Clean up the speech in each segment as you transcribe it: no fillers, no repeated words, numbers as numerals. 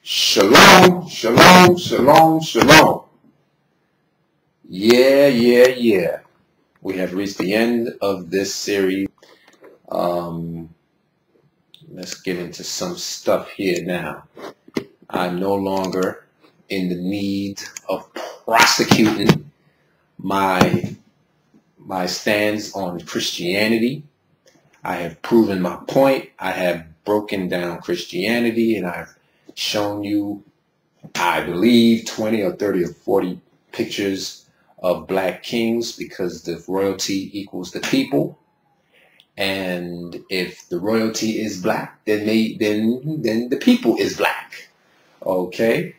Shalom, shalom, shalom, shalom. Yeah. We have reached the end of this series. Let's get into some stuff here now. I'm no longer in the need of prosecuting my stance on Christianity. I have proven my point. I have broken down Christianity, and I've shown you, I believe, 20 or 30 or 40 pictures of black kings, because the royalty equals the people. And if the royalty is black, then the people is black. Okay?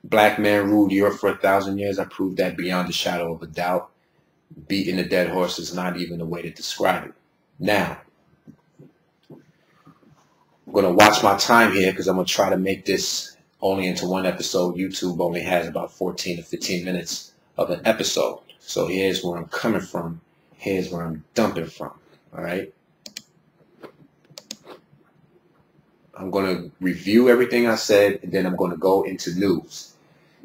Black man ruled Europe for 1,000 years. I proved that beyond a shadow of a doubt. Beating a dead horse is not even a way to describe it. Now, I'm going to watch my time here, because I'm going to try to make this only into one episode. YouTube only has about 14 to 15 minutes of an episode. So here's where I'm coming from. Here's where I'm dumping from. All right. I'm going to review everything I said, and then I'm going to go into news.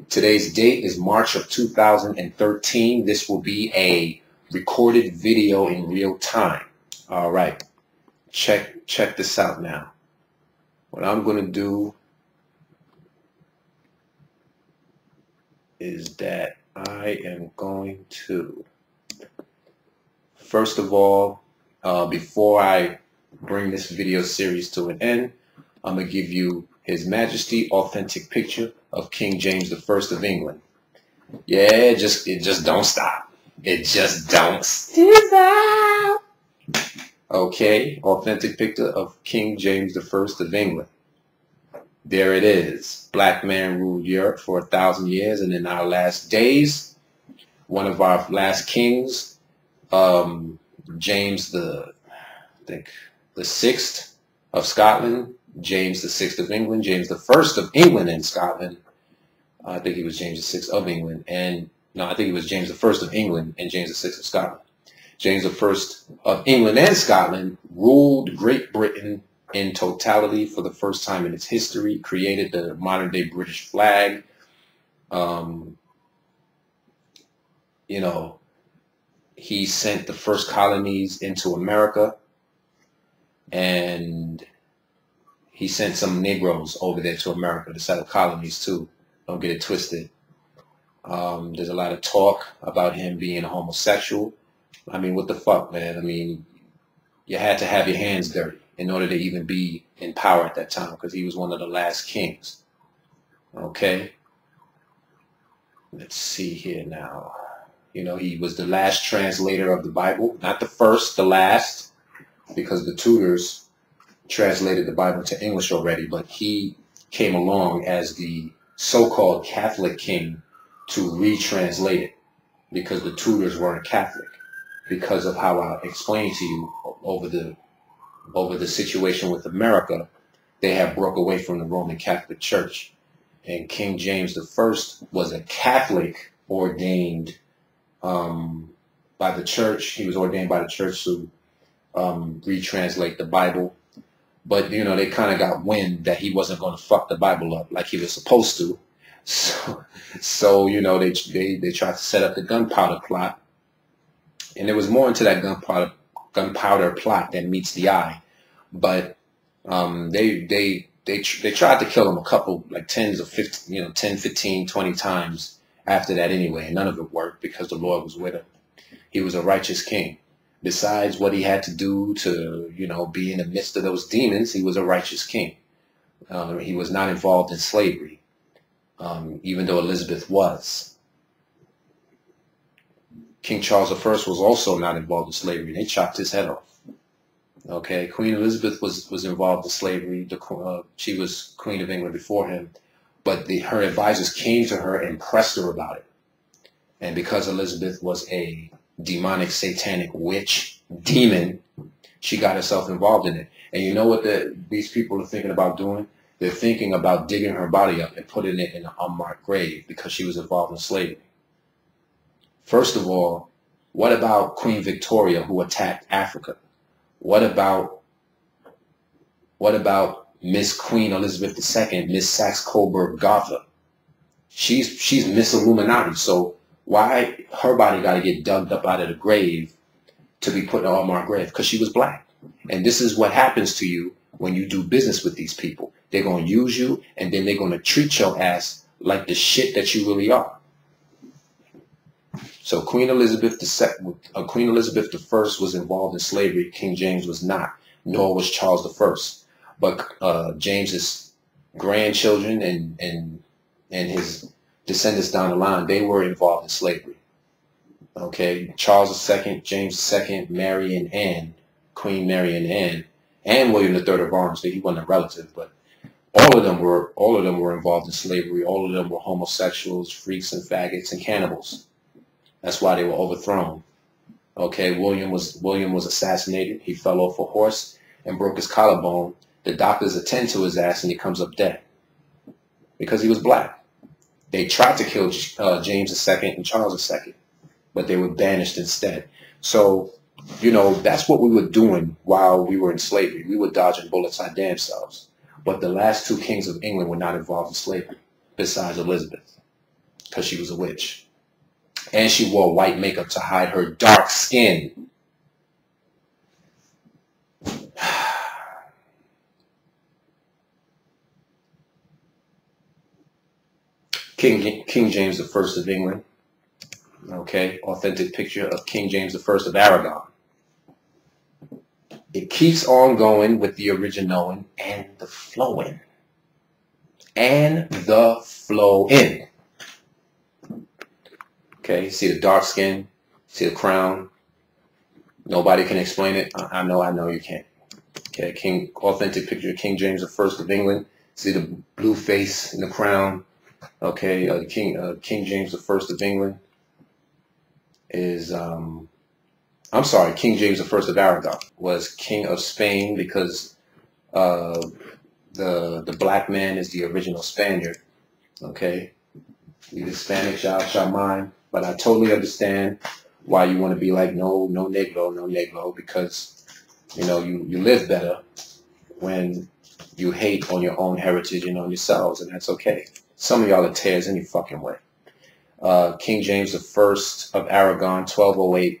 Today's date is March of 2013. This will be a recorded video in real time. All right. Check this out now. What I'm going to do is that I am going to, first of all, before I bring this video series to an end, I'm going to give you His Majesty authentic picture of King James I of England. Yeah, it just don't stop. It just don't stop. Okay, authentic picture of King James I of England. There it is. Black man ruled Europe for 1,000 years, and in our last days, one of our last kings, James the Sixth of Scotland, James the Sixth of England, James the First of England and Scotland. I think he was James the Sixth of England, I think he was James the First of England and James the Sixth of Scotland. James the First of England and Scotland ruled Great Britain in totality for the first time in its history, created the modern day British flag. He sent the first colonies into America, and he sent some Negroes over there to America to set up colonies too. Don't get it twisted. There's a lot of talk about him being a homosexual. I mean, what the fuck, man? I mean, you had to have your hands dirty in order to even be in power at that time, because he was one of the last kings. Okay? Let's see here now. He was the last translator of the Bible. Not the first, the last, because the Tudors translated the Bible to English already, but he came along as the so-called Catholic king to retranslate it, because the Tudors weren't Catholic, because of how I explained to you over the situation with America. They have broke away from the Roman Catholic Church, and King James I was a Catholic ordained by the church. He was ordained by the church to retranslate the Bible. But, they kind of got wind that he wasn't going to fuck the Bible up like he was supposed to. So they tried to set up the gunpowder plot. And there was more into that gunpowder plot than meets the eye. But they tried to kill him a couple, like 10, 15, 20 times after that anyway. And none of it worked, because the Lord was with him. He was a righteous king. Besides what he had to do to, be in the midst of those demons, he was a righteous king. He was not involved in slavery, even though Elizabeth was. King Charles I was also not involved in slavery. They chopped his head off. Okay, Queen Elizabeth was involved in slavery. She was Queen of England before him, but her advisors came to her and pressed her about it. And because Elizabeth was a demonic, satanic witch, demon, she got herself involved in it. And you know what these people are thinking about doing? They're thinking about digging her body up and putting it in an unmarked grave, because she was involved in slavery. First of all, what about Queen Victoria, who attacked Africa? What about Miss Queen Elizabeth II, Miss Saxe-Coburg Gotha. She's Miss Illuminati. So why her body got to get dug up out of the grave to be put in an unmarked grave? Because she was black. And this is what happens to you when you do business with these people. They're going to use you, and then they're going to treat your ass like the shit that you really are. So Queen Elizabeth I was involved in slavery. King James was not, nor was Charles I. But James's grandchildren and his descendants down the line, they were involved in slavery. Okay, Charles II, James II, Mary and Anne, Queen Mary and Anne, and William III of Orange. He wasn't a relative, but all of them were involved in slavery. All of them were homosexuals, freaks and faggots and cannibals. That's why they were overthrown. Okay, William was assassinated. He fell off a horse and broke his collarbone. The doctors attend to his ass and he comes up dead because he was black. They tried to kill James II and Charles II, but they were banished instead. So, you know, that's what we were doing while we were in slavery. We were dodging bullets our damn selves. But the last two kings of England were not involved in slavery, besides Elizabeth, because she was a witch. And she wore white makeup to hide her dark skin. King James I of England. Okay, authentic picture of King James I of Aragon. It keeps on going with the original and the flowing. And the flowing. Okay, see the dark skin, see the crown. Nobody can explain it. I know you can't. Okay, authentic picture of King James I of England. See the blue face and the crown. Okay, King James I of England is I'm sorry, King James I of Aragon was king of Spain because the black man is the original Spaniard. Okay, the Hispanic shall mine. But I totally understand why you want to be like, no Negro, because, you know, you live better when you hate on your own heritage and on yourselves, and that's okay. Some of y'all are tares any fucking way. King James I of Aragon, 1208.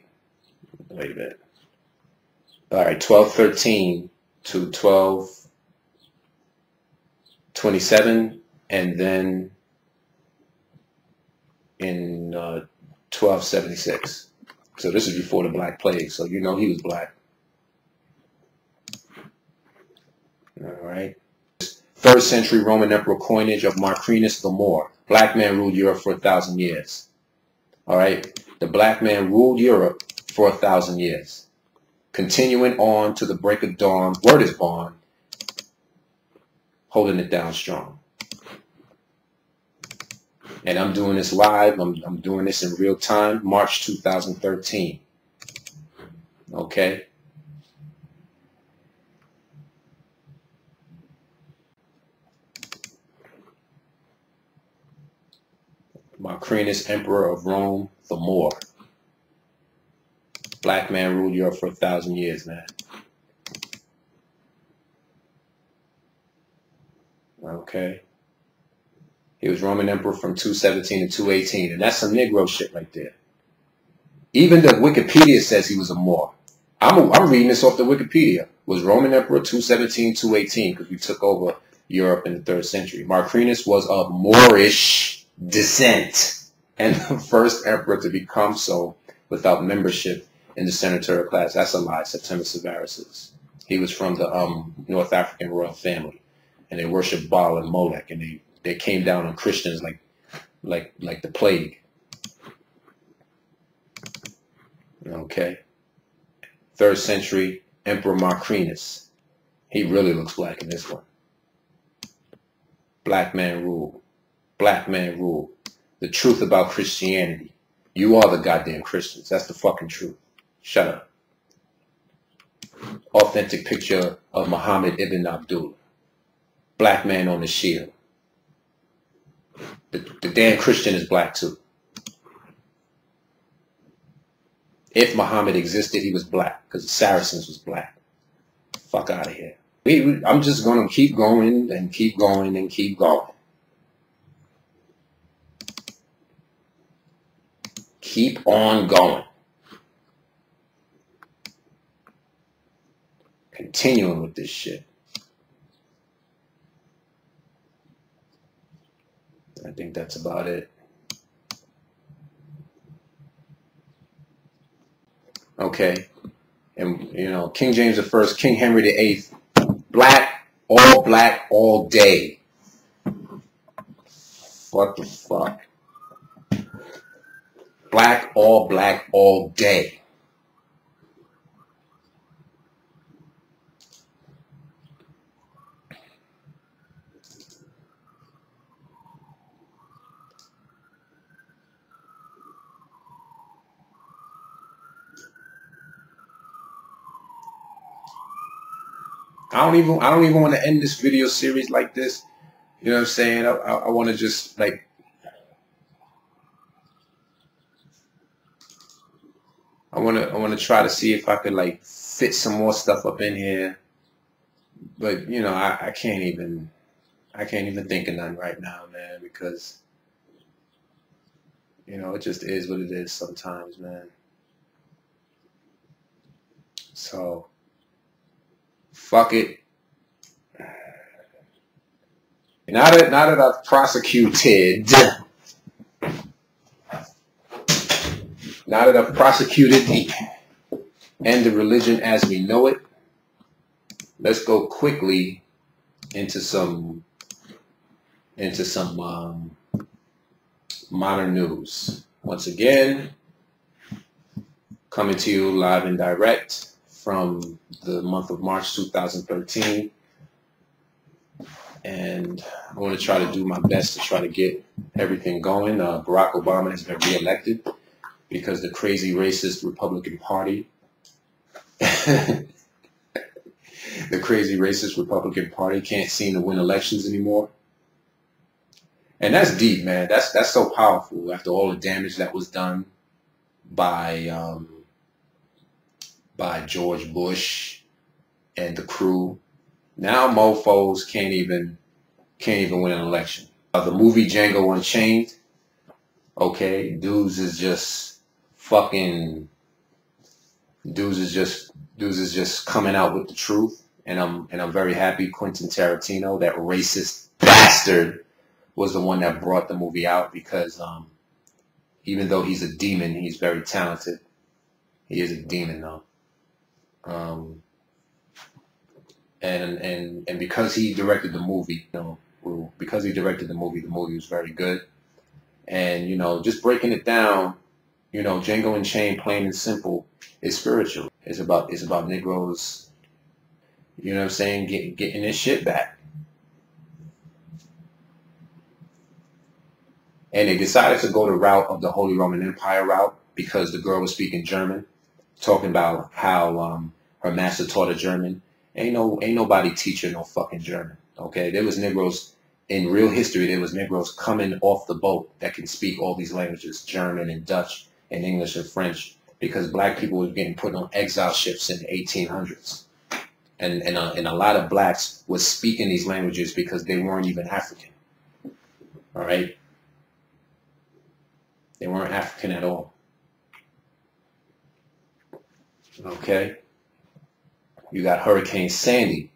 Wait a minute. All right, 1213 to 1227, and then in 1276. So this is before the Black Plague, so you know he was black. All right. 3rd century Roman Emperor coinage of Macrinus the Moor. Black man ruled Europe for 1,000 years. All right. The black man ruled Europe for 1,000 years. Continuing on to the break of dawn, word is born, holding it down strong. And I'm doing this live. I'm doing this in real time, March 2013. Okay? Macrinus, Emperor of Rome, the Moor. Black man ruled Europe for 1,000 years, man. Okay? He was Roman Emperor from 217 to 218. And that's some Negro shit right there. Even the Wikipedia says he was a Moor. I'm reading this off the Wikipedia. Was Roman Emperor 217, 218, because we took over Europe in the 3rd century. Macrinus was of Moorish descent and the first emperor to become so without membership in the senatorial class. That's a lie. Septimius Severus. He was from the North African royal family, and they worshiped Baal and Molech, and they came down on Christians like the plague. Okay. 3rd century Emperor Macrinus. He really looks black in this one. Black man rule. Black man rule. The truth about Christianity. You are the goddamn Christians. That's the fucking truth. Shut up. Authentic picture of Muhammad ibn Abdullah. Black man on the shield. The damn Christian is black too. If Muhammad existed, he was black because the Saracens was black. Fuck out of here. I'm just going to keep going and keep going and keep going. Keep on going. Continuing with this shit. I think that's about it. Okay. And, you know, King James I, King Henry VIII, black, all day. What the fuck? Black, all day. I don't even want to end this video series like this. You know what I'm saying? I want to just like, I want to try to see if I could like fit some more stuff up in here. But you know, I can't even think of none right now, man, because you know, it just is what it is sometimes, man. So fuck it. Now that I've prosecuted the end of religion as we know it, let's go quickly into some modern news. Once again, coming to you live and direct from the month of March 2013. And I want to try to do my best to try to get everything going. Barack Obama has been reelected because the crazy racist Republican Party, the crazy racist Republican Party can't seem to win elections anymore. And that's deep, man. That's so powerful after all the damage that was done by George Bush and the crew. Now mofos can't even win an election. The movie Django Unchained, okay, dudes is just coming out with the truth, and I'm very happy Quentin Tarantino, that racist bastard, was the one that brought the movie out, because even though he's a demon, he's very talented. He is a demon though. And because he directed the movie, the movie was very good. And, you know, just breaking it down, you know, Django Unchained, plain and simple, is spiritual. It's about Negroes, you know what I'm saying, getting their shit back. And they decided to go the route of the Holy Roman Empire route because the girl was speaking German, talking about how her master taught her German. Ain't nobody teaching no fucking German. Okay, there was Negroes in real history. There was Negroes coming off the boat that can speak all these languages, German and Dutch and English and French, because black people were getting put on exile ships in the 1800s, and a lot of blacks was speaking these languages because they weren't even African. All right, they weren't African at all. Okay. You got Hurricane Sandy.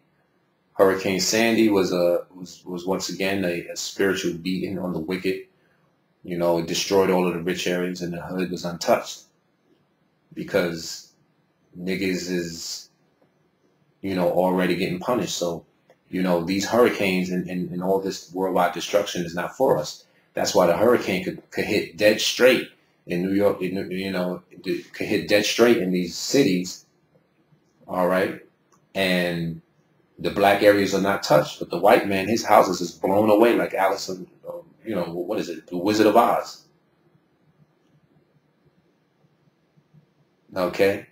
Hurricane Sandy was once again a spiritual beating on the wicked. You know, it destroyed all of the rich areas, and the hood was untouched because niggas is, you know, already getting punished. So, you know, these hurricanes and all this worldwide destruction is not for us. That's why the hurricane could hit dead straight in New York. You know, it could hit dead straight in these cities. All right. And the black areas are not touched, but the white man, his houses is blown away like Alice, you know, what is it, the Wizard of Oz. Okay,